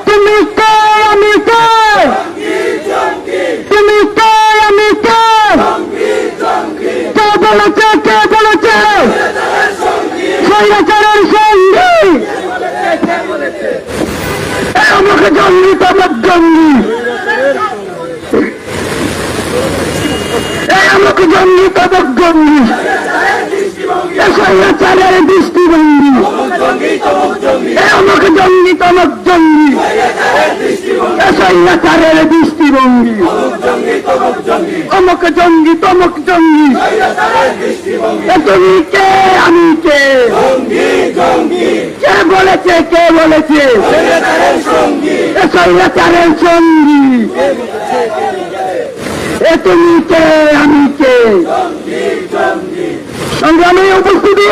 তুমি কে আমি কে, তুমি কে আমি কে, কে বলেছে স্বৈরাচারের সঙ্গী, আমাকে জঙ্গি তমক জঙ্গি, আমাকে জঙ্গি তমক জঙ্গি, স্বৈরাচারের দৃষ্টিভঙ্গি, আমাকে জঙ্গি তমক জঙ্গি, স্বৈরাচারের দৃষ্টিভঙ্গি, আমাকে জঙ্গি তমক জঙ্গি, তুমি কে আমি কে, কে বলেছে স্বৈরাচারের সঙ্গী, তুমি কে আমি কে। সংগ্রামী উপস্থিতি।